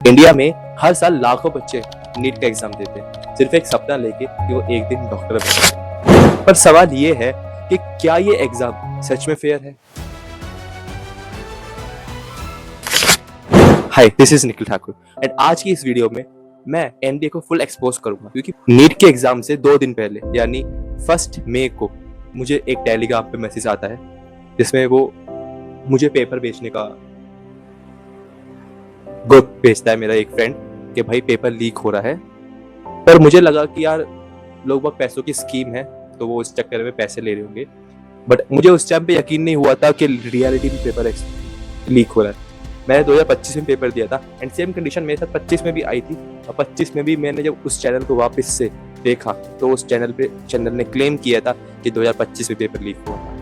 India में हर साल लाखों बच्चे नीट का एग्जाम देते हैं सिर्फ एक सपना लेके कि वो एक दिन डॉक्टर बने। पर सवाल ये है कि क्या ये एग्जाम सच में फेयर है? Hi, this is Nikhil Thakur and आज की इस वीडियो में मैं एनडीए को फुल एक्सपोज करूंगा, क्योंकि नीट के एग्जाम से 2 दिन पहले यानी 1 मई को मुझे एक टेलीग्राम पे मैसेज आता है जिसमें वो मुझे पेपर बेचने का ग्रुप भेजता है, मेरा एक फ्रेंड, कि भाई पेपर लीक हो रहा है। पर मुझे लगा कि यार लोग बहुत पैसों की स्कीम है तो वो इस चक्कर में पैसे ले रहे होंगे, बट मुझे उस टाइम पे यकीन नहीं हुआ था कि रियलिटी में पेपर लीक हो रहा है। मैंने 2025 में पेपर दिया था एंड सेम कंडीशन मेरे साथ 25 में भी आई थी, और 25 में भी मैंने जब उस चैनल को वापस से देखा तो उस चैनल ने क्लेम किया था कि 2025 में पेपर लीक हुआ था।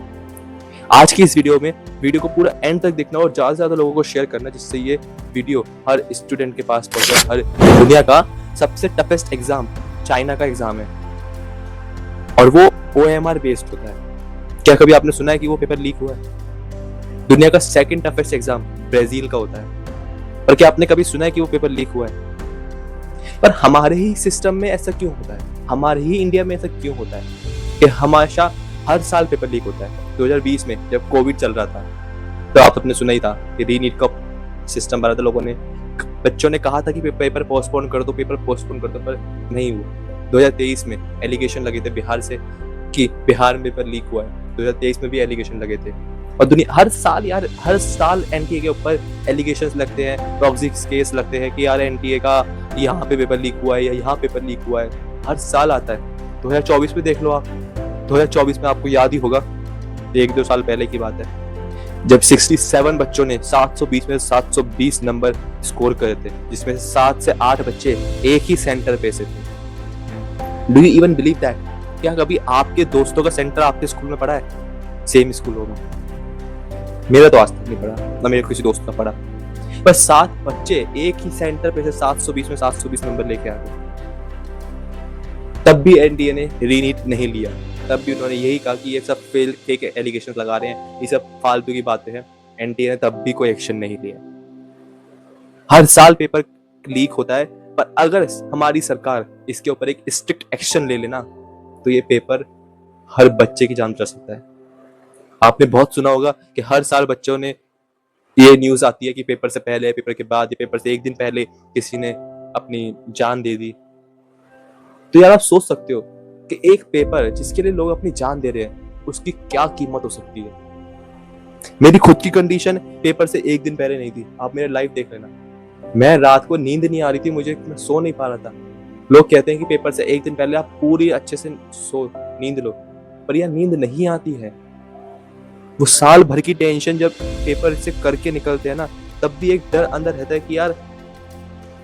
आज की इस वीडियो को पूरा एंड तक देखना और ज़्यादा से ज़्यादा लोगों को शेयर करना, जिससे ये वीडियो हर स्टूडेंट के पास पहुंचे। हर दुनिया का सबसे टफेस्ट एग्जाम चाइना का एग्जाम है और वो OMR बेस्ड होता है। क्या कभी आपने सुना है कि वो पेपर लीक हुआ है? दुनिया का सेकंड टफेस्ट एग्जाम ब्राजील का होता है, पर क्या आपने कभी सुना है कि वो पेपर लीक हुआ है? पर हमारे ही सिस्टम में ऐसा क्यों होता है? हमारे ही इंडिया में ऐसा क्यों होता है कि हमेशा हर साल पेपर लीक होता है? 2020 में जब कोविड चल रहा था तो आपने सुना ही था कि रीनीट का सिस्टम बना था, लोगों ने, बच्चों ने कहा था कि पेपर पोस्टपोन कर दो, पर नहीं हुआ। 2023 में एलिगेशन लगे थे बिहार से कि बिहार में पेपर लीक हुआ है। 2023 में भी एलिगेशन लगे थे और दुनिया हर साल एनटीए के ऊपर एलिगेशंस लगते हैं, टॉक्सिक केस लगते हैं कि यार एनटीए का यहाँ पे पेपर लीक हुआ है या यहाँ पेपर लीक हुआ है, हर साल आता है। 2024 में देख लो आप, 2024 में आपको याद ही होगा, 1-2 साल पहले की बात है, जब 67 बच्चों ने 720 में 720 नंबर स्कोर करे थे, जिसमें से 7 से 8 बच्चे एक ही सेंटर पे से थे। Do you even believe that? क्या कभी आपके दोस्तों का सेंटर आपके स्कूल में पढ़ा है? सेम स्कूल होगा, मेरा तो आज तक नहीं पढ़ा, ना मेरे किसी दोस्त का पढ़ा। पर 7 बच्चे एक ही सेंटर पे से 720 में 720 नंबर लेके आ गए। तब भी एनडीए ने रीनीट नहीं लिया, तब भी उन्होंने यही कहा कि ये सब फेक एलिगेशंस लगा रहे हैं, ये सब फालतू की बातें हैं। एनडीए ने तब भी कोई एक्शन नहीं लिया। हर साल पेपर लीक होता है, पर अगर हमारी सरकार इसके ऊपर एक स्ट्रिक्ट एक्शन ले लेना तो ये पेपर हर बच्चे की जान बचा सकता है। आपने बहुत सुना होगा कि हर साल बच्चों ने, ये न्यूज आती है कि पेपर से पहले, पेपर के बाद, या पेपर से एक दिन पहले किसी ने अपनी जान दे दी। तो यार आप सोच सकते हो कि एक पेपर जिसके लिए लोग अपनी जान दे रहे हैं उसकी क्या कीमत हो सकती है। मेरी खुद की कंडीशन पेपर से एक दिन पहले नहीं थी, आप मेरे लाइव देख लेना। मैं रात को नींद नहीं आ रही थी, मैं सो नहीं पा रहा था। लोग कहते हैं कि पेपर से एक दिन पहले आप पूरी अच्छे से नींद लो, पर यह नींद नहीं आती है। वो साल भर की टेंशन जब पेपर से करके निकलते हैं ना, तब भी एक डर अंदर रहता है कि यार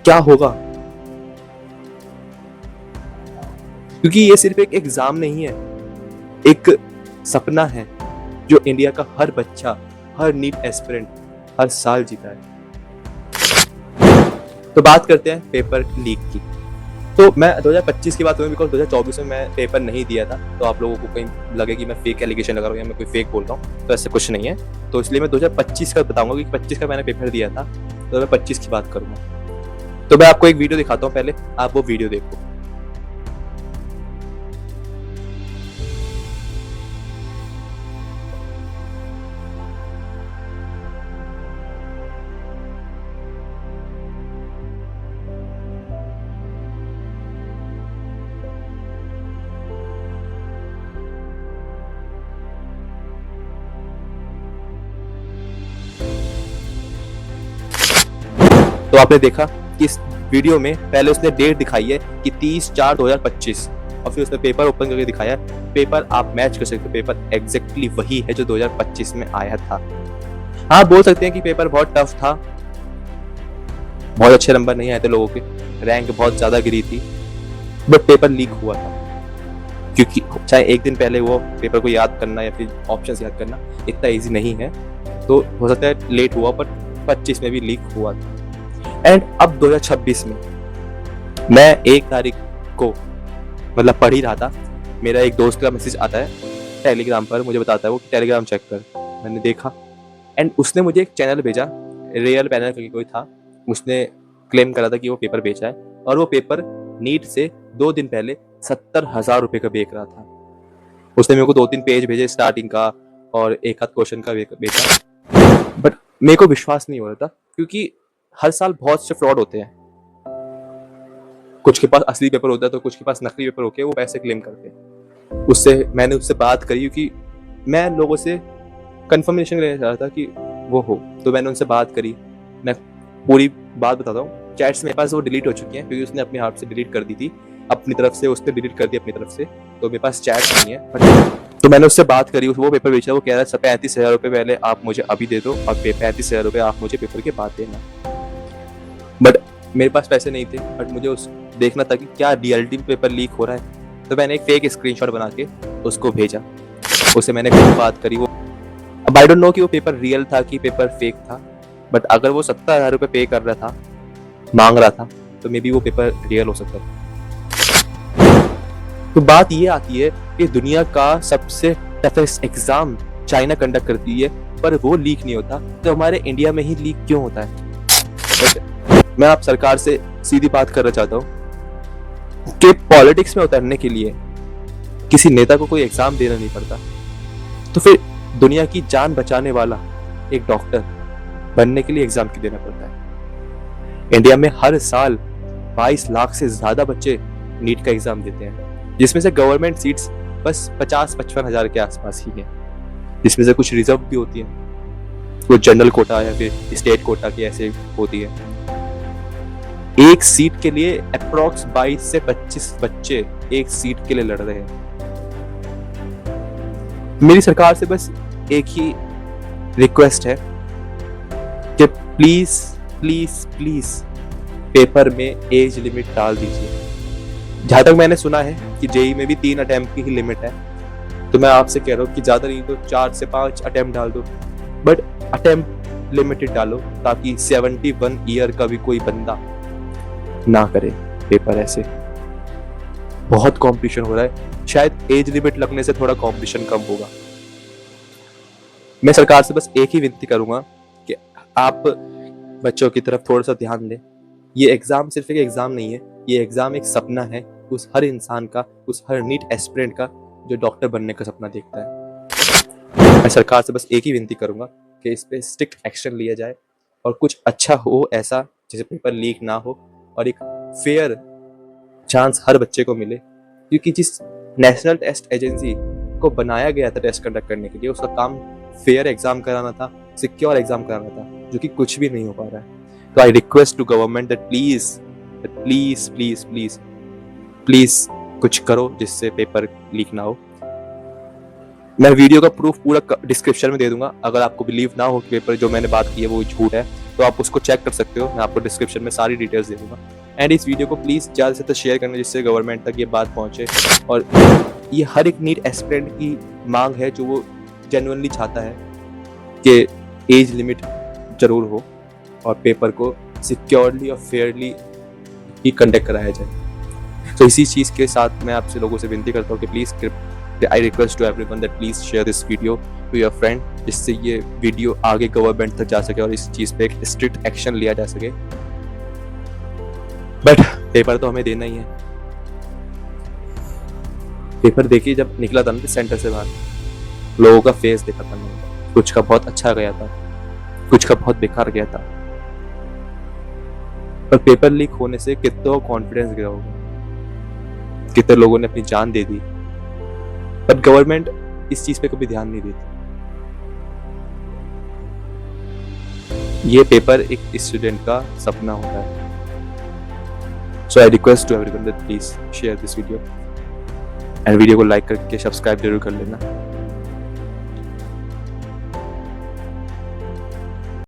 क्या होगा, क्योंकि ये सिर्फ एक एग्जाम नहीं है, एक सपना है जो इंडिया का हर बच्चा, हर नीट एस्पिरेंट हर साल जीता है। तो बात करते हैं पेपर लीक की। तो मैं 2025 की बात करूँ, बिकॉज 2024 में मैं पेपर नहीं दिया था, तो आप लोगों को कहीं लगे कि मैं फेक एलिगेशन लगा रहा हूँ या मैं कोई फेक बोल रहा हूँ, तो ऐसा कुछ नहीं है। तो इसलिए मैं 2025 का बताऊंगा कि 25 का मैंने पेपर दिया था, तो मैं 25 की बात करूंगा। तो मैं आपको एक वीडियो दिखाता हूँ, पहले आप वो वीडियो देखो। तो आपने देखा कि इस वीडियो में पहले उसने डेट दिखाई है कि 30/4/2025 और फिर उसने पेपर ओपन करके दिखाया। पेपर आप मैच कर सकते हो, पेपर एग्जैक्टली वही है जो 2025 में आया था। हाँ, बोल सकते हैं कि पेपर बहुत टफ था, बहुत अच्छे नंबर नहीं आए थे लोगों के, रैंक बहुत ज्यादा गिरी थी, बट पेपर लीक हुआ था। क्योंकि चाहे एक दिन पहले वो पेपर को याद करना या फिर ऑप्शंस याद करना इतना इजी नहीं है, तो हो सकता है लेट हुआ, पर 25 में भी लीक हुआ था। एंड अब 2026 में मैं 1 तारीख को मतलब पढ़ ही रहा था, मेरा एक दोस्त का मैसेज आता है टेलीग्राम पर, मुझे बताता है वो टेलीग्राम चेक कर। मैंने देखा एंड उसने मुझे एक चैनल भेजा, रियल पैनल करके कोई था, उसने क्लेम करा था कि वो पेपर बेचा है, और वो पेपर नीट से 2 दिन पहले 70,000 रुपए का बेच रहा था। उसने मेरे को 2-3 पेज भेजे स्टार्टिंग का और एक आध क्वेश्चन का बेचा, बट मेरे को विश्वास नहीं हो रहा था क्योंकि हर साल बहुत से फ्रॉड होते हैं। कुछ के पास असली पेपर होता है तो कुछ के पास नकली पेपर होके वो पैसे क्लेम करते हैं। मैंने उससे बात करी क्योंकि मैं लोगों से कंफर्मेशन लेना चाह रहा था कि वो हो, तो मैंने उनसे बात करी। मैं पूरी बात बताता हूँ। चैट्स मेरे पास वो डिलीट हो चुकी हैं क्योंकि उसने अपने हाथ से डिलीट कर दी थी, अपनी तरफ से उसने डिलीट कर दी अपनी तरफ से, तो मेरे पास चैट नहीं है। तो मैंने उससे बात करी, वो पेपर बेचा, वो कह रहा है 35,000 रुपये पहले आप मुझे अभी दे दो और 35,000 रुपये आप मुझे पेपर के बाद देना। बट मेरे पास पैसे नहीं थे, बट मुझे उस देखना था कि क्या रियलिटी में पेपर लीक हो रहा है। तो मैंने एक फेक स्क्रीनशॉट बना के उसको भेजा, उससे मैंने खूब बात करी। वो अब आई डोंट नो कि वो पेपर रियल था कि पेपर फेक था, बट अगर वो 70,000 रुपये पे कर रहा था, मांग रहा था, तो मे बी वो पेपर रियल हो सकता था। तो बात ये आती है कि दुनिया का सबसे टफेस्ट एग्जाम चाइना कंडक्ट करती है पर वो लीक नहीं होता, तो हमारे इंडिया में ही लीक क्यों होता है? मैं आप सरकार से सीधी बात करना चाहता हूँ कि पॉलिटिक्स में उतरने के लिए किसी नेता को कोई एग्जाम देना नहीं पड़ता, तो फिर दुनिया की जान बचाने वाला एक डॉक्टर बनने के लिए एग्जाम क्यों देना पड़ता है? इंडिया में हर साल 22 लाख से ज्यादा बच्चे नीट का एग्जाम देते हैं, जिसमें से गवर्नमेंट सीट्स बस 50-55 हजार के आसपास ही हैं, जिसमें से कुछ रिजर्व भी होती है, कुछ जनरल कोटा या फिर स्टेट कोटा की ऐसे होती है। एक सीट के लिए अप्रॉक्स 22 से 25 बच्चे एक सीट के लिए लड़ रहे हैं। मेरी सरकार से बस एक ही रिक्वेस्ट है कि प्लीज प्लीज प्लीज पेपर में एज लिमिट डाल दीजिए। जहां तक मैंने सुना है कि जेई में भी 3 अटेम्प्ट की ही लिमिट है, तो मैं आपसे कह रहा हूँ कि ज्यादा नहीं तो 4 से 5 अटेम्प्ट डाल दो, बट अटेम्प्ट लिमिटेड डालो ताकि 71 ईयर का भी कोई बंदा ना करे पेपर। ऐसे बहुत कंपटीशन हो रहा है, शायद एज लिमिट लगने से थोड़ा कंपटीशन कम होगा। मैं सरकार से बस एक ही विनती करूंगा कि आप बच्चों की तरफ थोड़ा सा ध्यान दें। ये एग्जाम सिर्फ एक एग्जाम नहीं है, ये एग्जाम एक सपना है उस हर इंसान का, उस हर नीट एस्पिरेंट का जो डॉक्टर बनने का सपना देखता है। मैं सरकार से बस एक ही विनती करूंगा कि इस पे स्ट्रिक्ट एक्शन लिया जाए और कुछ अच्छा हो ऐसा जिससे पेपर लीक ना हो और एक फेयर चांस हर बच्चे को मिले, क्योंकि जिस नेशनल टेस्ट एजेंसी को बनाया गया था टेस्ट कंडक्ट करने के लिए, उसका काम फेयर एग्जाम कराना था, सिक्योर एग्जाम कराना था, जो कि कुछ भी नहीं हो पा रहा है। तो I request to government that please please please please please कुछ करो जिससे पेपर लीक ना हो। मैं वीडियो का प्रूफ पूरा डिस्क्रिप्शन में दे दूंगा। अगर आपको बिलीव ना हो कि पेपर जो मैंने बात की है वो झूठ है, तो आप उसको चेक कर सकते हो। मैं आपको डिस्क्रिप्शन में सारी डिटेल्स दे दूंगा। एंड इस वीडियो को प्लीज ज़्यादा से ज़्यादा शेयर करना जिससे गवर्नमेंट तक ये बात पहुंचे, और ये हर एक नीट एस्पिरेंट की मांग है जो वो जेन्युइनली चाहता है कि एज लिमिट जरूर हो और पेपर को सिक्योरली और फेयरली ही कंडक्ट कराया जाए। तो इसी चीज़ के साथ मैं आपसे लोगों से विनती करता हूँ कि please I request to everyone that please share this video to your friend, जिससे ये वीडियो आगे गवर्नमेंट तक जा सके और इस चीज़ पे एक स्ट्रिक्ट एक्शन लिया जा सके। बट पेपर तो हमें देना ही है। पेपर देखिए, जब निकला था ना सेंटर से बाहर, लोगों का फेस देखा था मैंने, कुछ का बहुत अच्छा गया था, कुछ का बहुत बेकार गया था। पर पेपर लीक होने से कितनों कॉन्फिडेंस गिरा होगा, कितने लोगों ने अपनी जान दे दी, पर गवर्नमेंट इस चीज पे कभी ध्यान नहीं देती। ये पेपर एक स्टूडेंट का सपना होता है। So I request to everyone that please share this video and video को लाइक करके सब्सक्राइब जरूर कर लेना।